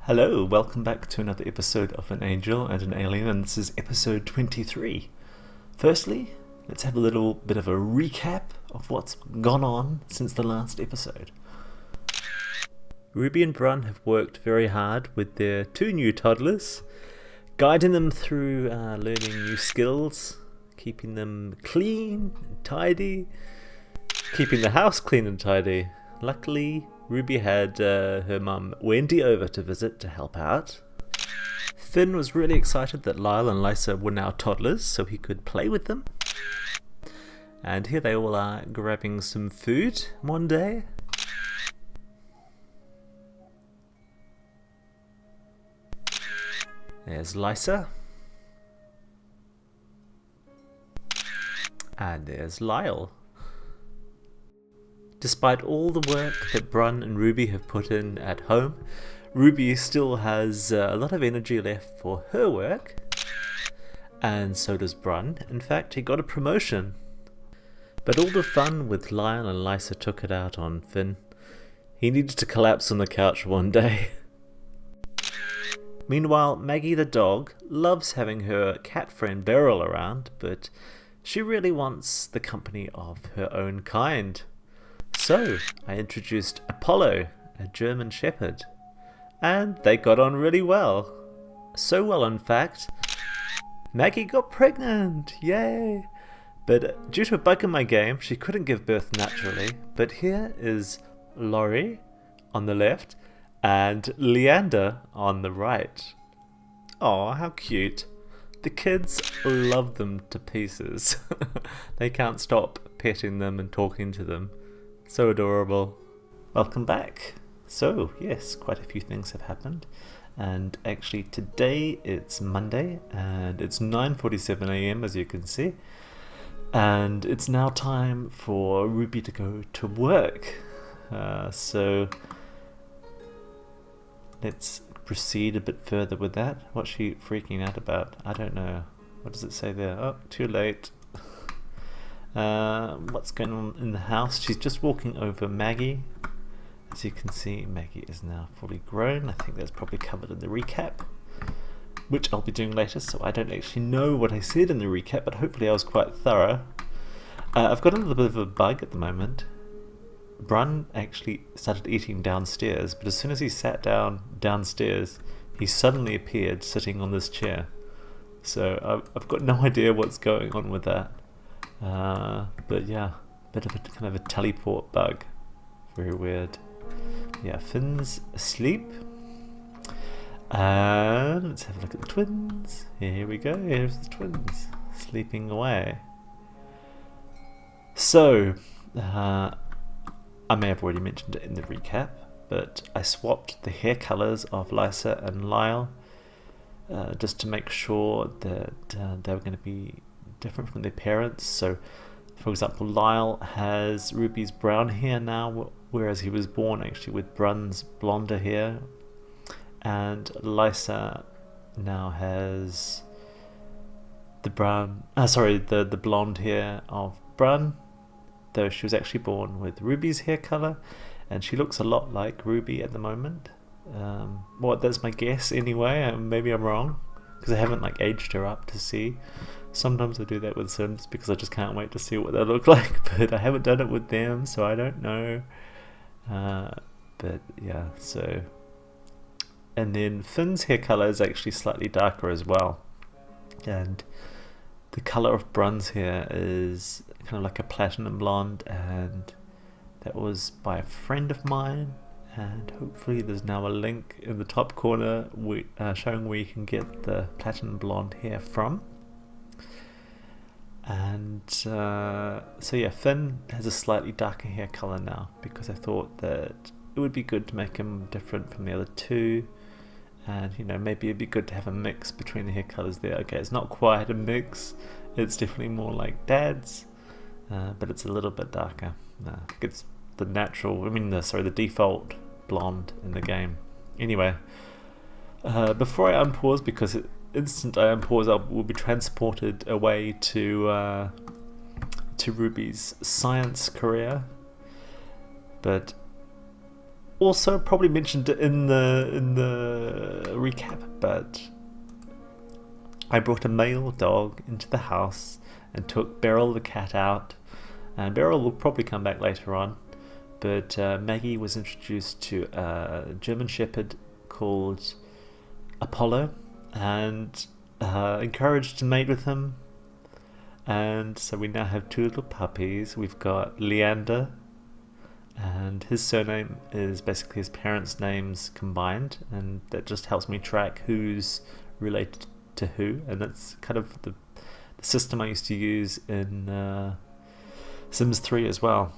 Hello, welcome back to another episode of An Angel and an Alien, and this is episode 23. Firstly, let's have a little bit of a recap of what's gone on since the last episode. Ruby and Brun have worked very hard with their two new toddlers, guiding them through learning new skills, keeping them clean and tidy, keeping the house clean and tidy. Luckily, Ruby had her mum Wendy over to visit to help out. Finn was really excited that Lyle and Lysa were now toddlers so he could play with them. And here they all are grabbing some food one day. There's Lysa. And there's Lyle. Despite all the work that Brun and Ruby have put in at home, Ruby still has a lot of energy left for her work, and so does Brun. In fact, he got a promotion. But all the fun with Lyle and Lysa took it out on Finn. He needed to collapse on the couch one day. Meanwhile, Maggie the dog loves having her cat friend Beryl around, but she really wants the company of her own kind. So, I introduced Apollo, a German Shepherd, and they got on really well. So well, in fact, Maggie got pregnant! Yay! But due to a bug in my game, she couldn't give birth naturally. But here is Laurie on the left and Leander on the right. Aw, how cute. The kids love them to pieces. They can't stop petting them and talking to them. So adorable. Welcome back. So, yes, quite a few things have happened. And actually today it's Monday and it's 9:47 AM as you can see. And it's now time for Ruby to go to work. So let's proceed a bit further with that. What's she freaking out about? I don't know. What does it say there? Oh, too late. What's going on in the house? She's just walking over Maggie. As you can see, Maggie is now fully grown. I think that's probably covered in the recap, which I'll be doing later, so I don't actually know what I said in the recap, but hopefully I was quite thorough. I've got a little bit of a bug at the moment. Brun actually started eating downstairs, but as soon as he sat down downstairs, he suddenly appeared sitting on this chair. So I've got no idea what's going on with that. But yeah, bit of a kind of a teleport bug. Very weird. Yeah, Finn's asleep. And let's have a look at the twins. Here we go, here's the twins sleeping away. So, I may have already mentioned it in the recap, but I swapped the hair colours of Lysa and Lyle just to make sure that they were going to be different from their parents. So, for example, Lyle has Ruby's brown hair now, whereas he was born actually with Brun's blonder hair, and Lysa now has the the blonde hair of Brun, though she was actually born with Ruby's hair color, and she looks a lot like Ruby at the moment. Well, that's my guess anyway. Maybe I'm wrong because I haven't like aged her up to see. Sometimes I do that with Sims because I just can't wait to see what they look like, but I haven't done it with them, so I don't know. But yeah, so. And then Finn's hair colour is actually slightly darker as well. And the colour of Brun's hair is kind of like a platinum blonde, and that was by a friend of mine. And hopefully there's now a link in the top corner showing where you can get the platinum blonde hair from. And so yeah, Finn has a slightly darker hair colour now because I thought that it would be good to make him different from the other two, and you know, maybe it'd be good to have a mix between the hair colours there. Okay, it's not quite a mix, it's definitely more like Dad's, but it's a little bit darker. I think it's the natural, the default blonde in the game. Anyway, before I unpause, because instant I unpause, I will be transported away to Ruby's science career. But also probably mentioned it in the recap, but I brought a male dog into the house and took Beryl the cat out, and Beryl will probably come back later on. But Maggie was introduced to a German Shepherd called Apollo, and encouraged to mate with him. And so we now have 2 little puppies. We've got Leander, and his surname is basically his parents' names combined, and that just helps me track who's related to who, and that's kind of the system I used to use in Sims 3 as well.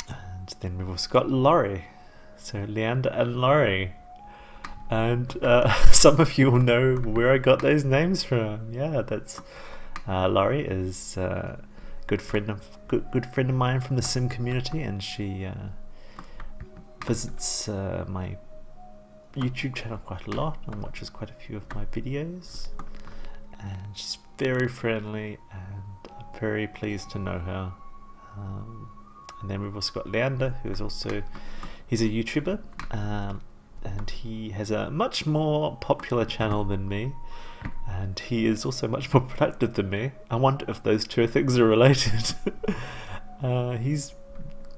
And then we've also got Laurie, so Leander and Laurie, and some of you will know where I got those names from. Yeah, that's Laurie is a good friend of mine from the Sim community, and she visits my YouTube channel quite a lot and watches quite a few of my videos, and she's very friendly, and I'm very pleased to know her. And then we've also got Leander, he's a YouTuber, and he has a much more popular channel than me, and he is also much more productive than me. I wonder if those 2 things are related. He's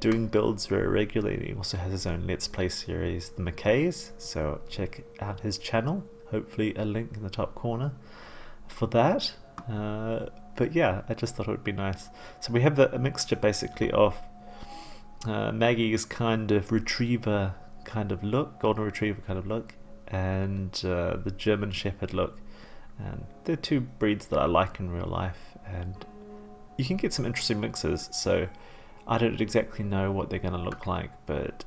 doing builds very regularly. He also has his own Let's Play series, The McKays, so check out his channel. Hopefully a link in the top corner for that. But yeah, I just thought it would be nice. So we have a mixture basically of Maggie's kind of retriever kind of look, golden retriever kind of look, and the German Shepherd look. And they're 2 breeds that I like in real life, and you can get some interesting mixes, so I don't exactly know what they're going to look like, but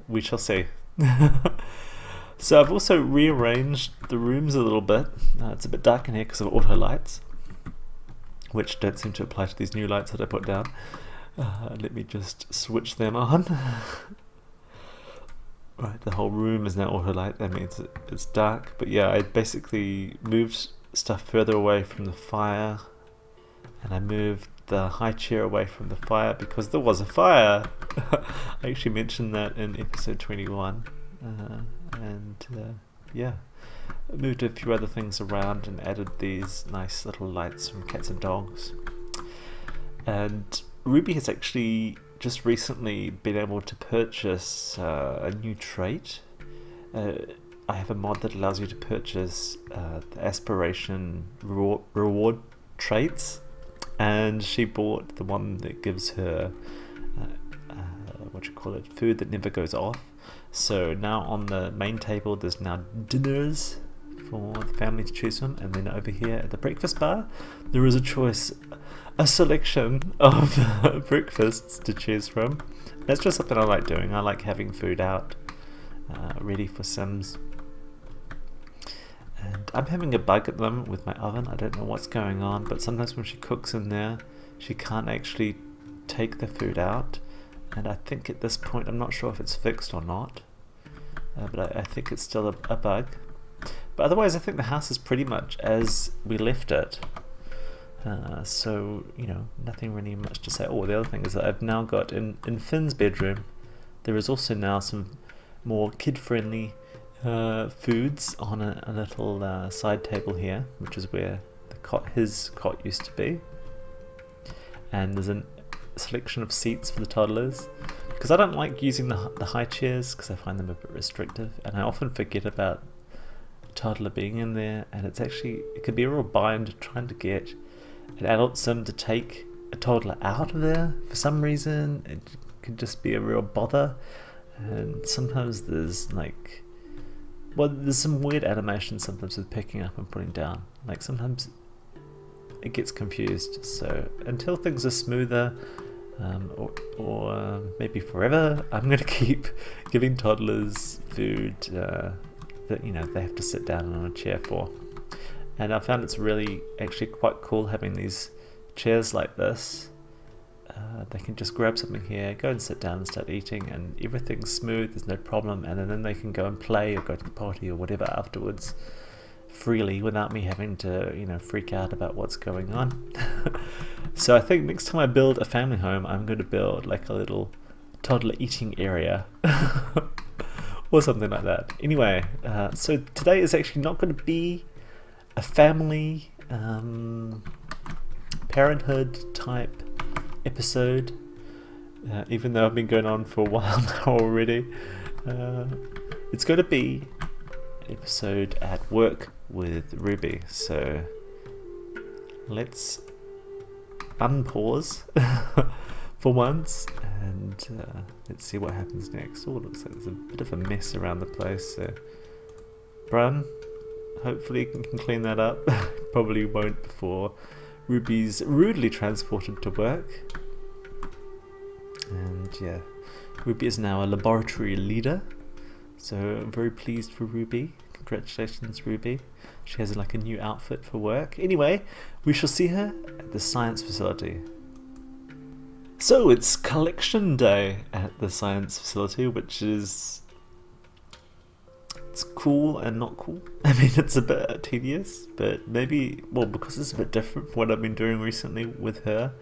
we shall see. So I've also rearranged the rooms a little bit. It's a bit dark in here because of auto lights, which don't seem to apply to these new lights that I put down. Let me just switch them on. Right, the whole room is now auto light. That means it's dark. But yeah, I basically moved stuff further away from the fire, and I moved the high chair away from the fire because there was a fire. I actually mentioned that in episode 21. Yeah, I moved a few other things around and added these nice little lights from cats and dogs. And Ruby has actually just recently been able to purchase a new trait. I have a mod that allows you to purchase the aspiration reward traits, and she bought the one that gives her food that never goes off. So now on the main table there's now dinners for the family to choose from, and then over here at the breakfast bar there is a selection of breakfasts to choose from. That's just something I like doing. I like having food out ready for Sims. And I'm having a bug at the moment with my oven. I don't know what's going on, but sometimes when she cooks in there she can't actually take the food out, and I think at this point, I'm not sure if it's fixed or not, but I think it's still a bug. But otherwise I think the house is pretty much as we left it. So, you know, nothing really much to say. Oh, the other thing is that I've now got in Finn's bedroom, there is also now some more kid-friendly foods on a little side table here, which is where his cot used to be. And there's a selection of seats for the toddlers, because I don't like using the high chairs because I find them a bit restrictive, and I often forget about the toddler being in there, and it could be a real bind trying to get an adult sim to take a toddler out of there. For some reason it could just be a real bother, and sometimes there's there's some weird animations sometimes with picking up and putting down. Like sometimes it gets confused. So until things are smoother, or maybe forever, I'm going to keep giving toddlers food that they have to sit down on a chair for. And I found it's really actually quite cool having these chairs like this. They can just grab something here, go and sit down and start eating, and everything's smooth, there's no problem, and then they can go and play or go to the party or whatever afterwards freely without me having to freak out about what's going on. So I think next time I build a family home, I'm going to build like a little toddler eating area. Or something like that. Anyway, so today is actually not going to be a family parenthood type episode, even though I've been going on for a while now already. It's going to be an episode at work with Ruby, so let's unpause for once and let's see what happens next. Oh, it looks like there's a bit of a mess around the place, so Brun, hopefully you can clean that up. Probably won't before Ruby's rudely transported to work. And yeah, Ruby is now a laboratory leader, so I'm very pleased for Ruby. Congratulations, Ruby. She has like a new outfit for work. Anyway, we shall see her at the science facility. So it's collection day at the science facility, which is... it's cool and not cool. I mean, it's a bit tedious, but maybe, well, because it's a bit different from what I've been doing recently with her,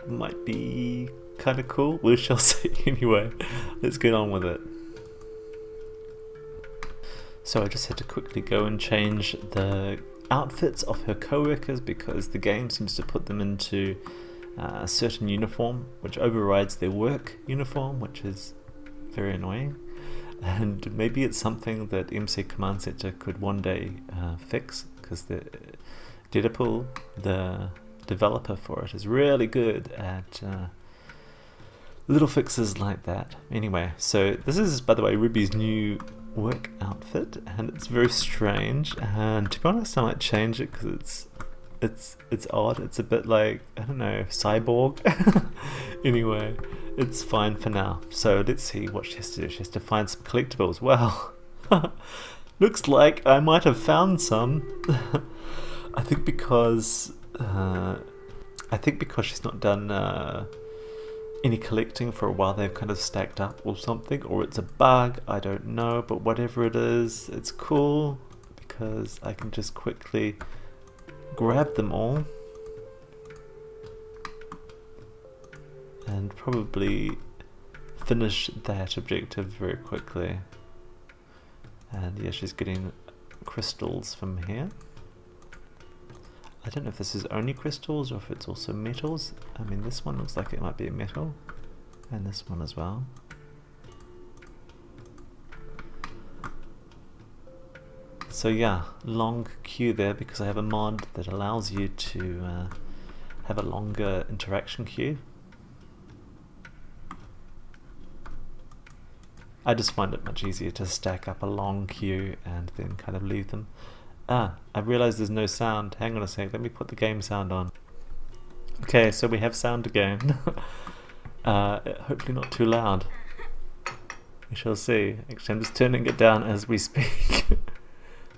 might be kind of cool. We shall see. Anyway, let's get on with it. So I just had to quickly go and change the outfits of her co-workers because the game seems to put them into a certain uniform which overrides their work uniform, which is very annoying. And maybe it's something that MC Command Center could one day fix, because the Deadpool, the developer for it, is really good at little fixes like that. Anyway, so this is, by the way, Ruby's new work outfit, and it's very strange, and to be honest I might change it because it's odd. It's a bit like, I don't know, cyborg. Anyway, it's fine for now. So let's see what she has to do. She has to find some collectibles. Well, looks like I might have found some. I think because she's not done any collecting for a while, they've kind of stacked up or something, or it's a bug, I don't know, but whatever it is, it's cool because I can just quickly grab them all and probably finish that objective very quickly. And yeah, she's getting crystals from here. I don't know if this is only crystals or if it's also metals. I mean, this one looks like it might be a metal, and this one as well. So yeah, long queue there because I have a mod that allows you to have a longer interaction queue. I just find it much easier to stack up a long queue and then kind of leave them. Ah, I realised there's no sound. Hang on a sec, let me put the game sound on. Okay, so we have sound again. Hopefully not too loud. We shall see. Actually, I'm just turning it down as we speak.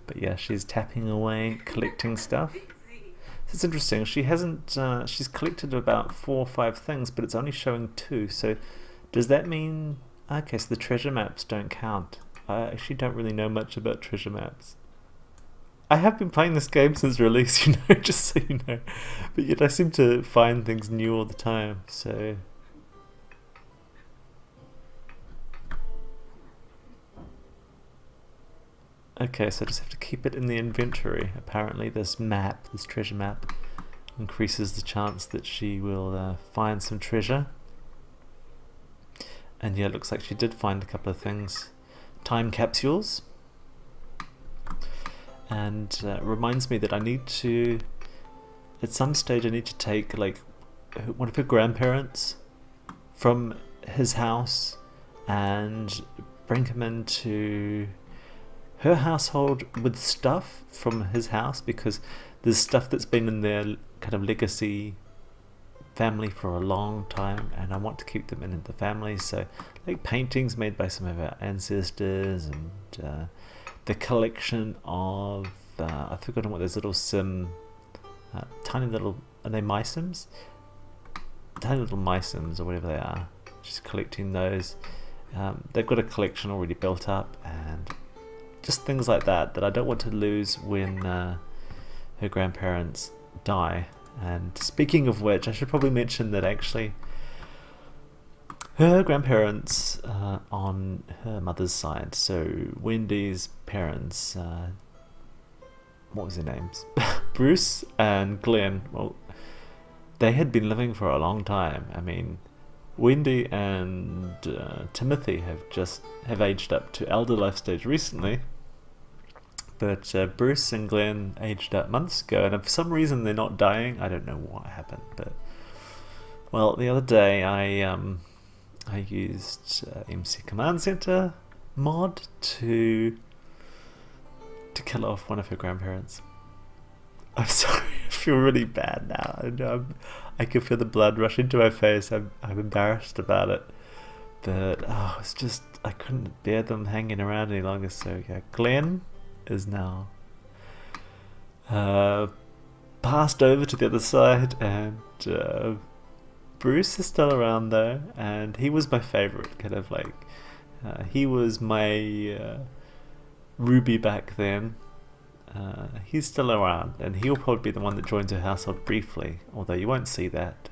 But yeah, she's tapping away, collecting stuff. It's interesting, she hasn't, she's collected about 4 or 5 things, but it's only showing 2. So does that mean, okay, so the treasure maps don't count. I actually don't really know much about treasure maps. I have been playing this game since release, you know, just so you know. But yet I seem to find things new all the time, so... Okay, so I just have to keep it in the inventory. Apparently this map, this treasure map, increases the chance that she will find some treasure. And yeah, it looks like she did find a couple of things. Time capsules. And reminds me that I need to, at some stage I need to take like one of her grandparents from his house and bring him into her household with stuff from his house, because there's stuff that's been in their kind of legacy family for a long time and I want to keep them in the family. So like paintings made by some of our ancestors, and the collection of I've forgotten what those little tiny little, are they mysims? Tiny little mysims or whatever they are. Just collecting those. They've got a collection already built up, and just things like that that I don't want to lose when her grandparents die. And speaking of which, I should probably mention that actually her grandparents on her mother's side, so Wendy's parents, what was their names? Bruce and Glenn. Well, they had been living for a long time. I mean, Wendy and Timothy have aged up to elder life stage recently, but Bruce and Glenn aged up months ago, and for some reason they're not dying. I don't know what happened, but well, the other day I used MC Command Center mod to kill off one of her grandparents. I'm sorry, I feel really bad now. I can feel the blood rush into my face. I'm embarrassed about it, but it's just I couldn't bear them hanging around any longer. So yeah, Glenn is now passed over to the other side, and Bruce is still around though, and he was my favorite. Kind of like he was my Ruby back then. He's still around, and he'll probably be the one that joins her household briefly, although you won't see that.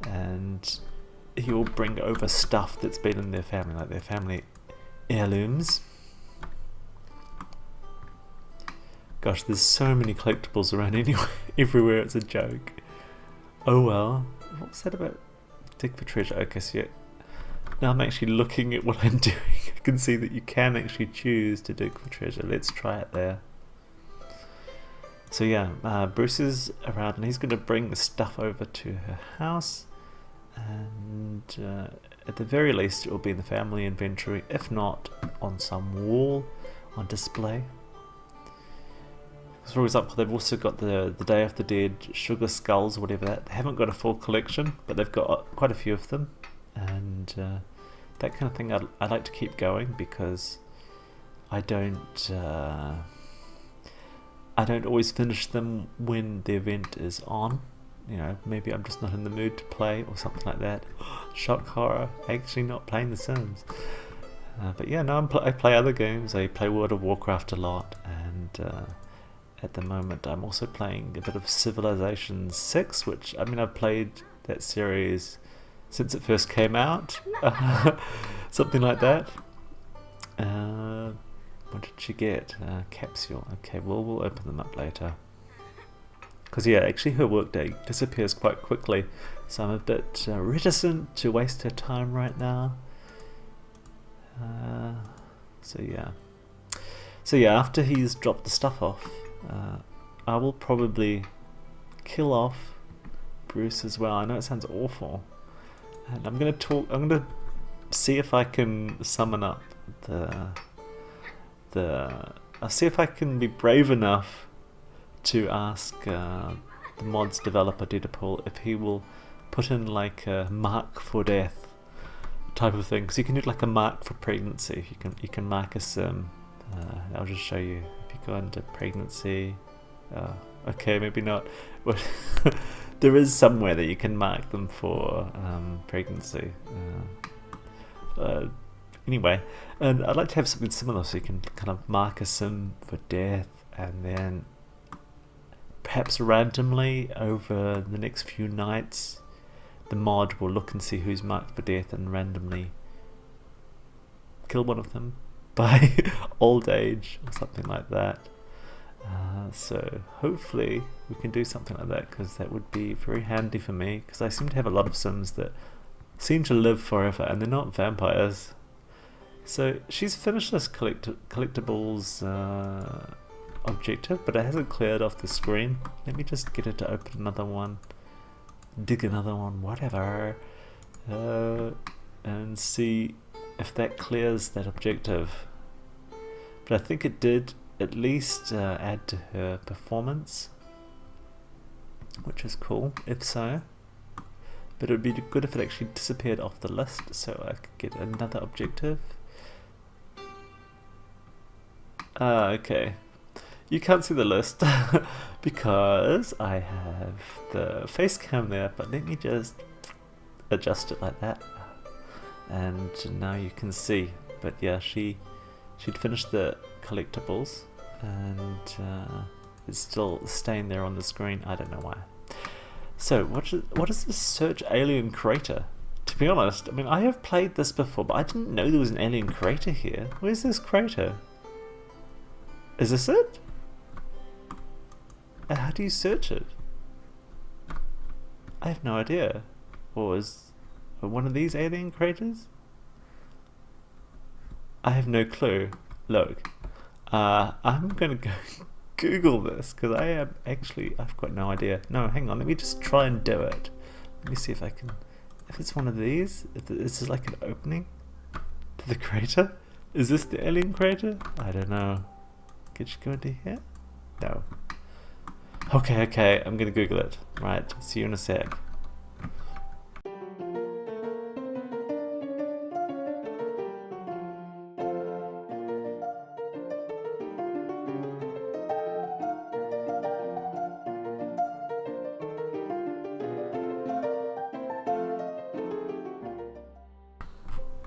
And he will bring over stuff that's been in their family, like their family heirlooms. Gosh, there's so many collectibles around anyway, everywhere. It's a joke. Oh well. What was that about? Dig for treasure. Okay, so yeah. Now I'm actually looking at what I'm doing. I can see that you can actually choose to dig for treasure. Let's try it there. So yeah, Bruce is around, and he's going to bring the stuff over to her house, and at the very least it will be in the family inventory, if not on some wall on display. For example, they've also got the Day of the Dead sugar skulls, whatever that. They haven't got a full collection, but they've got quite a few of them, and that kind of thing I like to keep going, because I don't always finish them when the event is on. You know, maybe I'm just not in the mood to play or something like that. Shock horror, actually not playing The Sims. But yeah, no, I play other games. I play World of Warcraft a lot, and at the moment I'm also playing a bit of Civilization 6, which, I mean, I've played that series since it first came out. Something like that. What did she get? Capsule. Okay, well, we'll open them up later. Because yeah, actually her workday disappears quite quickly, so I'm a bit reticent to waste her time right now. So yeah, after he's dropped the stuff off, I will probably kill off Bruce as well. I know it sounds awful, and I'm gonna see if I can summon up I'll see if I can be brave enough to ask the mod's developer Deadpool if he will put in like a mark for death type of thing, because you can do like a mark for pregnancy. You can mark a sim. I'll just show you. If you go into pregnancy, okay, maybe not, but there is somewhere that you can mark them for pregnancy. Anyway, and I'd like to have something similar, so you can kind of mark a sim for death, and then perhaps randomly over the next few nights the mod will look and see who's marked for death and randomly kill one of them by old age or something like that. So hopefully we can do something like that, because that would be very handy for me, because I seem to have a lot of Sims that seem to live forever and they're not vampires. So she's finished this collectibles objective, but it hasn't cleared off the screen. Let me just get her to open another one, dig another one, whatever, and see if that clears that objective. But I think it did at least add to her performance, which is cool, if so. But it would be good if it actually disappeared off the list, so I could get another objective. Okay, you can't see the list because I have the FaceCam there, but let me just adjust it like that, and now you can see. But yeah, she'd finished the collectibles, and it's still staying there on the screen. I don't know why. So what is this search alien crater? To be honest, I mean, I have played this before, but I didn't know there was an alien crater here. Where's this crater? Is this it? And how do you search it? I have no idea. Or is one of these alien craters? I have no clue. Look, I'm gonna go Google this because I've got no idea. No, hang on, let me just try and do it. Let me see if I can. If it's one of these, if this is like an opening to the crater. Is this the alien crater? I don't know. Could you go into here? No. Okay, I'm gonna Google it. Right, see you in a sec.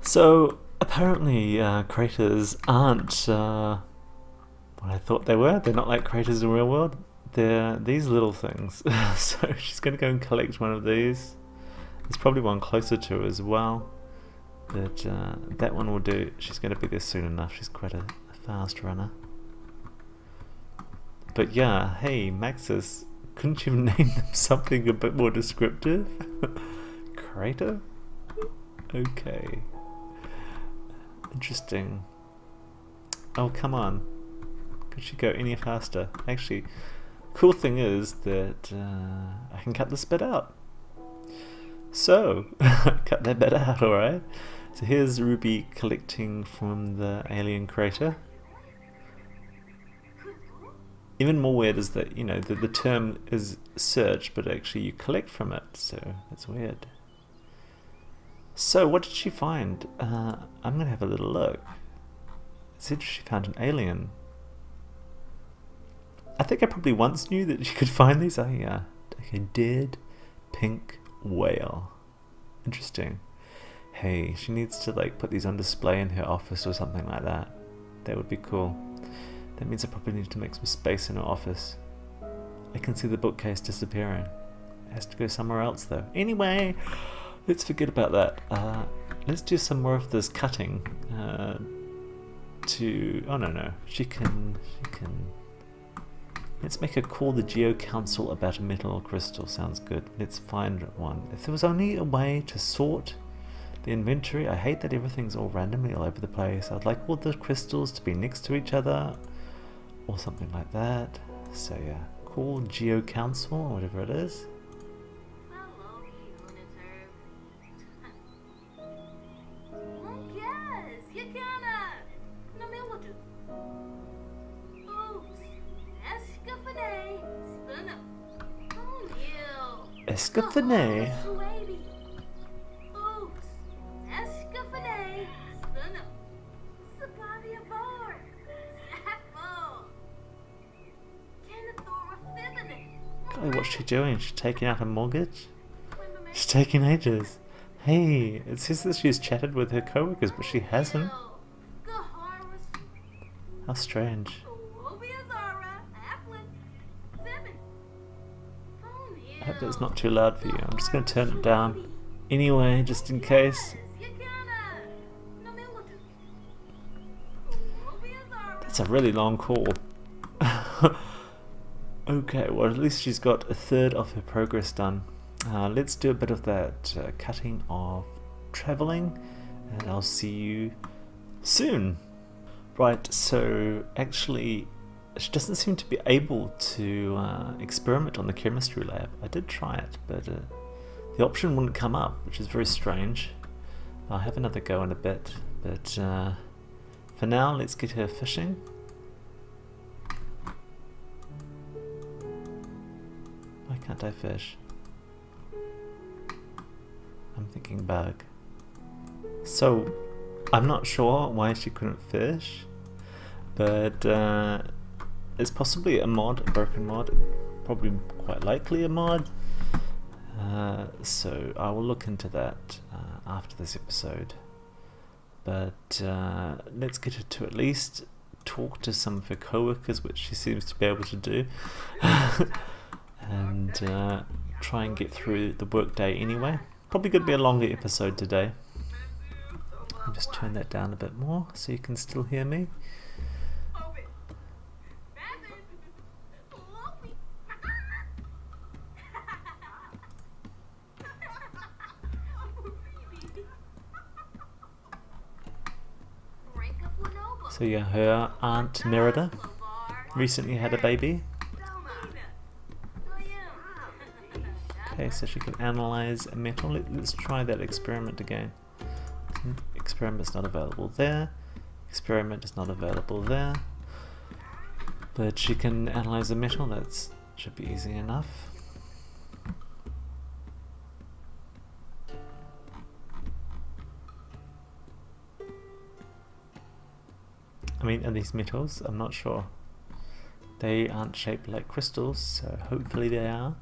So apparently craters aren't what I thought they were. They're not like craters in the real world. They're these little things. So she's going to go and collect one of these. There's probably one closer to her as well. But that one will do. She's going to be there soon enough. She's quite a fast runner. But yeah, hey Maxis, couldn't you name them something a bit more descriptive? Crater? Okay. Interesting. Oh, come on. Could she go any faster? Actually, cool thing is that I can cut this bit out. So, cut that bit out, alright. So here's Ruby collecting from the alien crater. Even more weird is that, you know, the term is search, but actually you collect from it, so that's weird. So, what did she find? I'm going to have a little look. It said she found an alien. I think I probably once knew that she could find these. Oh yeah. Okay, dead pink whale. Interesting. Hey, she needs to like put these on display in her office or something like that. That would be cool. That means I probably need to make some space in her office. I can see the bookcase disappearing. It has to go somewhere else though. Anyway, let's forget about that. Let's do some more of this cutting. Oh no, she can. Let's make her call the Geo Council about a metal crystal. Sounds good. Let's find one. If there was only a way to sort the inventory. I hate that everything's all randomly all over the place. I'd like all the crystals to be next to each other or something like that. So yeah, call Geo Council or whatever it is. Escafene. God, what's she doing? She's taking out a mortgage? She's taking ages. Hey, it says that she's chatted with her co-workers, but she hasn't. How strange. I hope that's not too loud for you. I'm just going to turn it down anyway, just in case. That's a really long call. Okay, well at least she's got a third of her progress done. Let's do a bit of that cutting of traveling, and I'll see you soon. Right, so actually she doesn't seem to be able to experiment on the chemistry lab. I did try it, but the option wouldn't come up, which is very strange. I'll have another go in a bit, but for now let's get her fishing. Why can't I fish? I'm thinking bug. So I'm not sure why she couldn't fish, but it's possibly a mod, a broken mod, probably quite likely a mod. So I will look into that after this episode. But let's get her to at least talk to some of her co-workers, which she seems to be able to do, and try and get through the workday anyway. probably going to be a longer episode today. I'll just turn that down a bit more so you can still hear me. So yeah, her aunt Merida recently had a baby. Okay, so she can analyze a metal. Let's try that experiment again. Experiment's not available there. Experiment is not available there. But she can analyze a metal. That should be easy enough. I mean, are these metals? I'm not sure. They aren't shaped like crystals, so hopefully they are.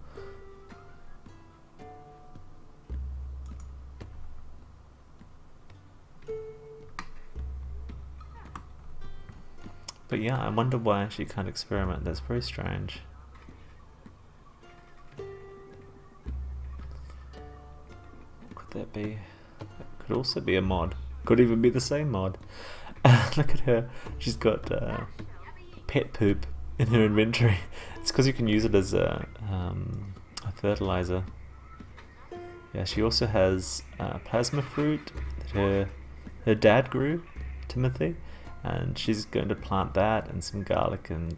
But yeah, I wonder why she can't experiment. That's very strange. What could that be? That could also be a mod. Could even be the same mod. Look at her. She's got pet poop in her inventory. It's because you can use it as a fertilizer. Yeah, she also has plasma fruit that her dad grew, Timothy. And she's going to plant that and some garlic and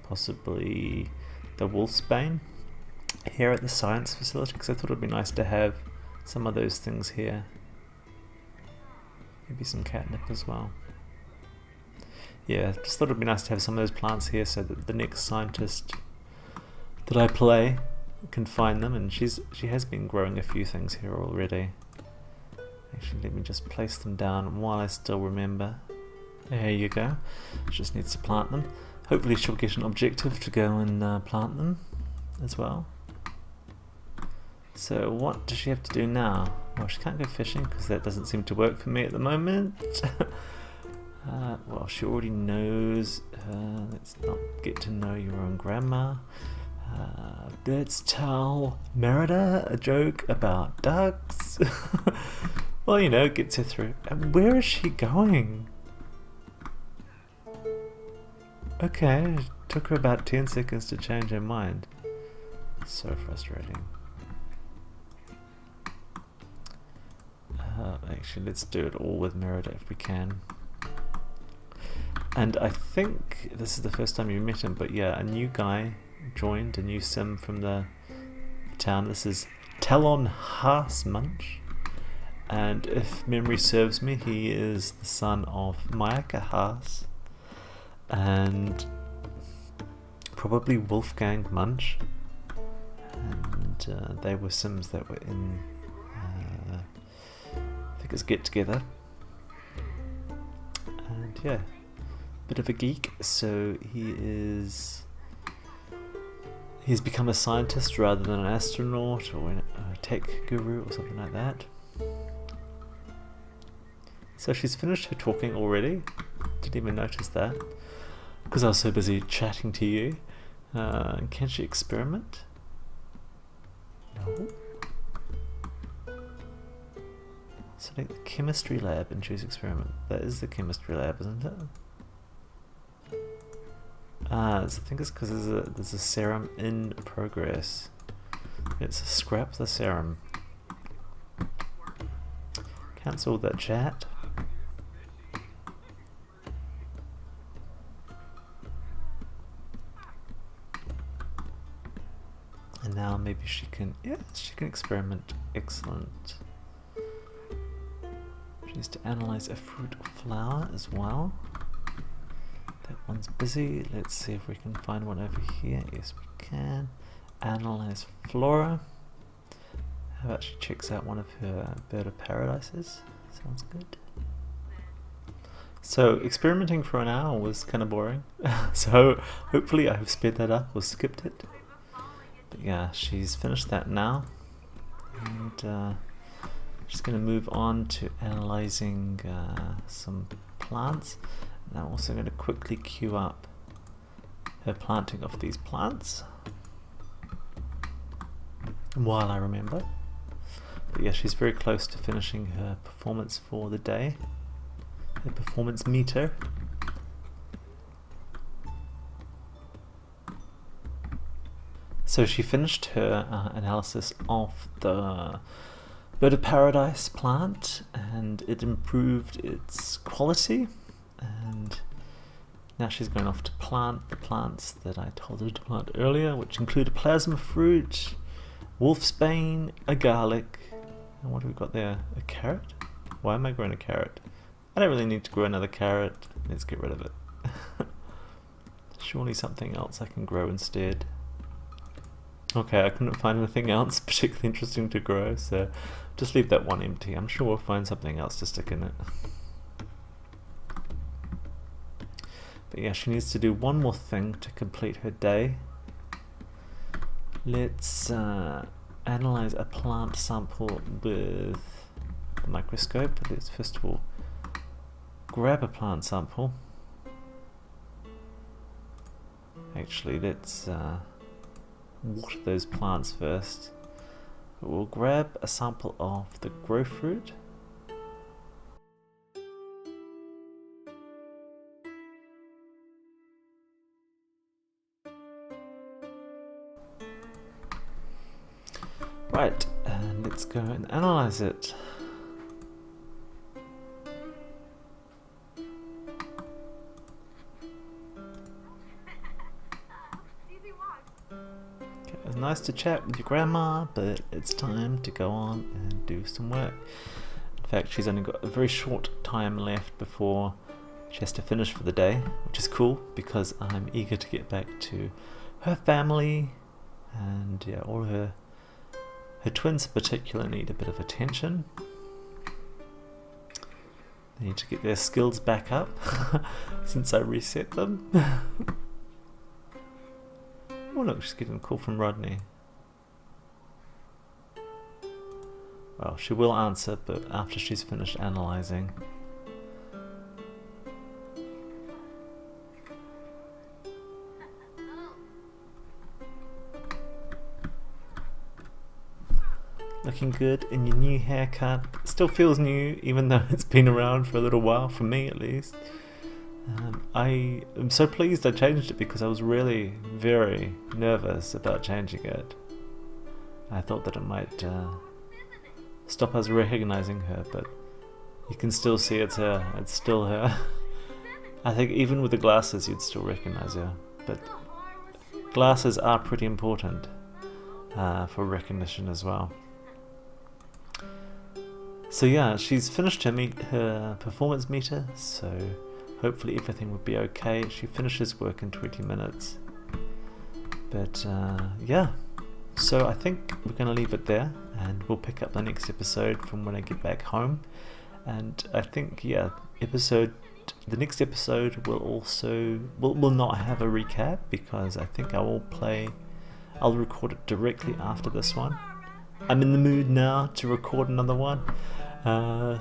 possibly the wolfsbane here at the science facility, because I thought it would be nice to have some of those things here. Maybe some catnip as well. Yeah, just thought it would be nice to have some of those plants here so that the next scientist that I play can find them, and she has been growing a few things here already. Actually, let me just place them down while I still remember. There you go. She just needs to plant them. Hopefully she'll get an objective to go and plant them as well. So what does she have to do now? Well, she can't go fishing because that doesn't seem to work for me at the moment. Well, she already knows. Let's not get to know your own grandma. Let's tell Merida a joke about ducks. Well, you know, it gets her through. And where is she going? Okay, it took her about 10 seconds to change her mind. So frustrating. Actually, let's do it all with Merida if we can. And I think this is the first time you met him, but yeah, a new guy joined, a new sim from the town. This is Talon Haasmunch. And if memory serves me, he is the son of Mayaka Haas and probably Wolfgang Munch, and they were Sims that were in I think it's Get Together, and yeah, bit of a geek. So he's become a scientist rather than an astronaut or a tech guru or something like that. So she's finished her talking already. Didn't even notice that because I was so busy chatting to you. Can she experiment? No. Select the chemistry lab and choose experiment. That is the chemistry lab, isn't it? I think it's because there's a serum in progress. Let's scrap the serum. Cancel that chat. And now maybe she can, yes, she can experiment. Excellent. She needs to analyze a fruit or flower as well. That one's busy. Let's see if we can find one over here. Yes, we can. Analyze flora. How about she checks out one of her bird of paradises? Sounds good. So experimenting for an hour was kind of boring. So hopefully I have sped that up or skipped it. But yeah, she's finished that now, and she's going to move on to analyzing some plants. And I'm also going to quickly queue up her planting of these plants while I remember. But yeah, she's very close to finishing her performance for the day. Her performance meter. So she finished her analysis of the Bird of Paradise plant, and it improved its quality, and now she's going off to plant the plants that I told her to plant earlier, which include a plasma fruit, wolfsbane, a garlic, and what have we got there? A carrot? Why am I growing a carrot? I don't really need to grow another carrot. Let's get rid of it. Surely something else I can grow instead. Okay, I couldn't find anything else particularly interesting to grow, so just leave that one empty. I'm sure we'll find something else to stick in it. But yeah, she needs to do one more thing to complete her day. Let's analyze a plant sample with the microscope. Let's first of all grab a plant sample. Actually, let's water those plants first. We'll grab a sample of the grow fruit. Right, and let's go and analyze it. It was nice to chat with your grandma, but it's time to go on and do some work. In fact, she's only got a very short time left before she has to finish for the day, which is cool because I'm eager to get back to her family, and yeah, all her twins in particular need a bit of attention. They need to get their skills back up since I reset them. Oh look, she's getting a call from Rodney. Well, she will answer, but after she's finished analysing. Looking good in your new haircut. Still feels new, even though it's been around for a little while, for me at least. I am so pleased I changed it because I was really very nervous about changing it. I thought that it might stop us recognizing her, but you can still see it's her. It's still her. I think even with the glasses you'd still recognize her, but glasses are pretty important for recognition as well. So yeah, she's finished her performance meter, so hopefully everything will be okay. She finishes work in 20 minutes. But yeah, so I think we're going to leave it there, and we'll pick up the next episode from when I get back home. And I think, yeah, the next episode will also will not have a recap, because I think I'll record it directly after this one. I'm in the mood now to record another one.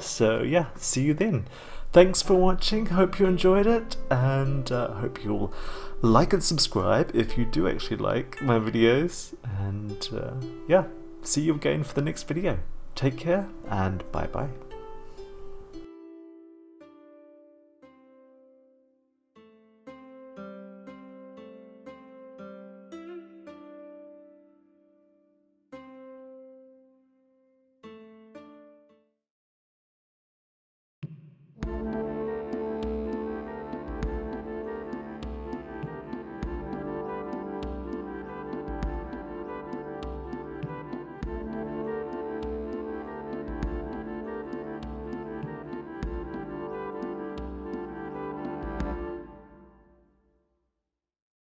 So yeah, see you then. Thanks for watching, hope you enjoyed it, and hope you'll like and subscribe if you do actually like my videos, and yeah, see you again for the next video. Take care, and bye bye.